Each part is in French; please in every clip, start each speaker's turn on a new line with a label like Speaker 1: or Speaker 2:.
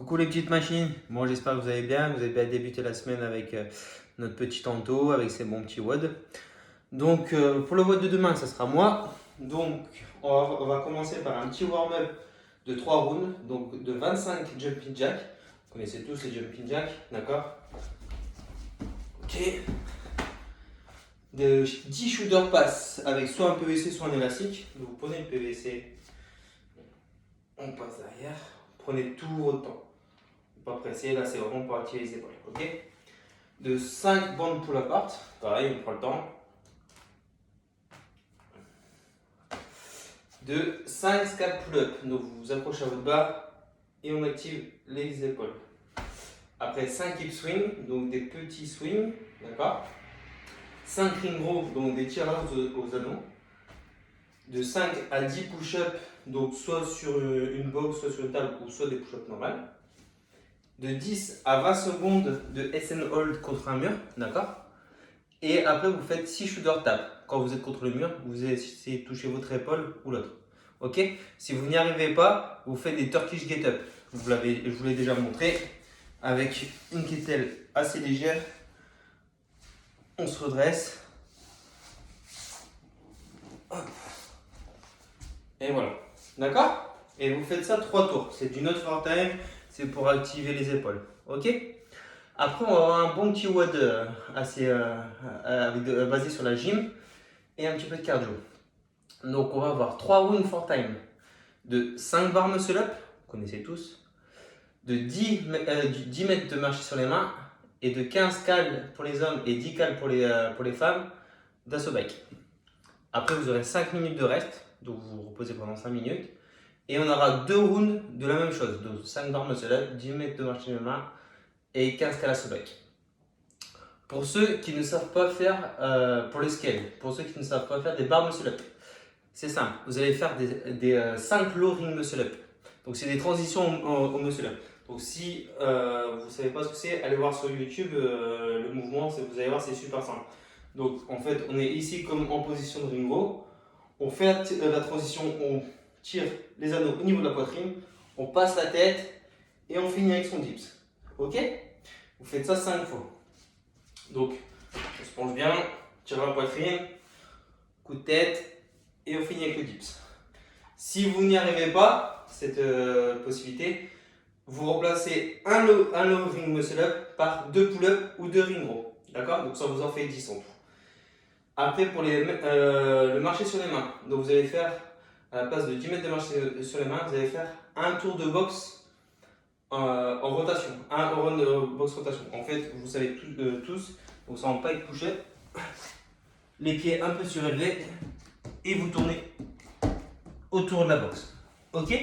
Speaker 1: Coucou les petites machines, bon j'espère que vous allez bien, vous avez bien débuté la semaine avec notre petit Anto, avec ses bons petits WOD. Donc pour le WOD de demain, ça sera moi. Donc on va commencer par un petit warm-up de 3 rounds, donc de 25 jumping jack. Vous connaissez tous les jumping jack, d'accord? Ok. De 10 shoulder pass avec soit un PVC soit un élastique. Donc vous prenez le PVC, on passe derrière, prenez tout votre temps. Pas pressé, là c'est vraiment pour activer les épaules, ok? De 5 bandes pull apart, pareil, on prend le temps. De 5 scap pull up, donc vous vous accrochez à votre barre et on active les épaules. Après 5 hip swing, donc des petits swings, d'accord? 5 ring row, donc des tirages aux anneaux. De 5 à 10 push-up, donc soit sur une box, soit sur une table, ou soit des push-ups normales. De 10 à 20 secondes de SN hold contre un mur, d'accord? Et après, vous faites 6 shoulder tap. Quand vous êtes contre le mur, vous essayez de toucher votre épaule ou l'autre. Ok? Si vous n'y arrivez pas, vous faites des Turkish get up. Je vous l'ai déjà montré. Avec une kettlebell assez légère, on se redresse. Hop. Et voilà. D'accord? Et vous faites ça 3 tours. C'est du not for time. C'est pour activer les épaules. Ok? Après, on va avoir un bon petit WOD basé sur la gym et un petit peu de cardio. Donc, on va avoir 3 rounds for time de 5 bar muscle up, vous connaissez tous, de 10 mètres de marche sur les mains et de 15 cales pour les hommes et 10 cales pour les femmes d'assaut bike. Après, vous aurez 5 minutes de reste, donc vous vous reposez pendant 5 minutes. Et on aura 2 rounds de la même chose, donc 5 bar muscle up, 10 mètres de marche sur les mains et 15 cales assaut bike. Pour ceux qui ne savent pas faire, pour le scale, pour ceux qui ne savent pas faire des bar muscle up, c'est simple, vous allez faire des 5 low ring muscle up. Donc c'est des transitions au muscle up. Donc si vous ne savez pas ce que c'est, allez voir sur YouTube le mouvement, vous allez voir, c'est super simple. Donc en fait, on est ici comme en position de ring row, on fait la transition, on tire les anneaux au niveau de la poitrine, on passe la tête et on finit avec son dips. Ok? Vous faites ça 5 fois. Donc, on se penche bien, tire la poitrine, coup de tête et on finit avec le dips. Si vous n'y arrivez pas, cette possibilité, vous remplacez un low ring muscle up par 2 pull-up ou 2 ring row. D'accord? Donc ça vous en fait 10 en tout. Après, pour le marché sur les mains, donc vous allez faire, à la place de 10 mètres de marché sur les mains, vous allez faire un tour de boxe en rotation, un run de box rotation. En fait, vous savez tous, donc ça en pike push-up, les pieds un peu surélevés et vous tournez autour de la boxe. Ok?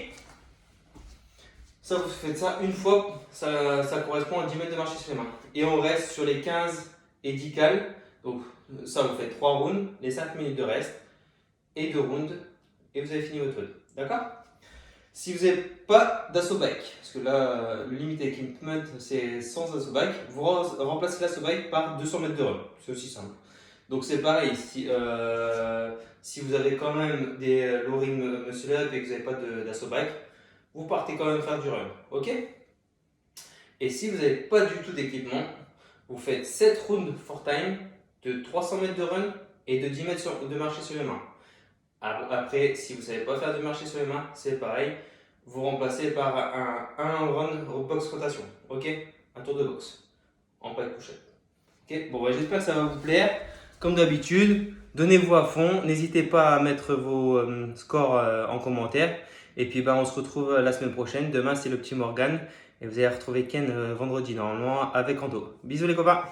Speaker 1: Ça, vous faites ça une fois, ça correspond à 10 mètres de marché sur les mains. Et on reste sur les 15 et 10 cales. Donc ça, vous faites 3 rounds, les 5 minutes de reste et 2 rounds et vous avez fini votre WOD. D'accord? Si vous n'avez pas d'assaut bike, parce que là, le limit equipment, c'est sans assaut bike, vous remplacez l'assaut bike par 200 mètres de run. C'est aussi simple. Donc c'est pareil, si vous avez quand même des low ring muscle up et que vous n'avez pas d'assaut bike, vous partez quand même faire du run. Ok? Et si vous n'avez pas du tout d'équipement, vous faites 7 rounds for time de 300 mètres de run et de 10 mètres de marcher sur les mains. Après, si vous ne savez pas faire de marcher sur les mains, c'est pareil. Vous remplacez par un run au box rotation. Ok? Un tour de boxe en pike push-up. Ok? Bon, j'espère que ça va vous plaire. Comme d'habitude, donnez-vous à fond. N'hésitez pas à mettre vos scores en commentaire. Et puis, on se retrouve la semaine prochaine. Demain, c'est le petit Morgan. Et vous allez retrouver Ken vendredi, normalement, avec Anto. Bisous les copains!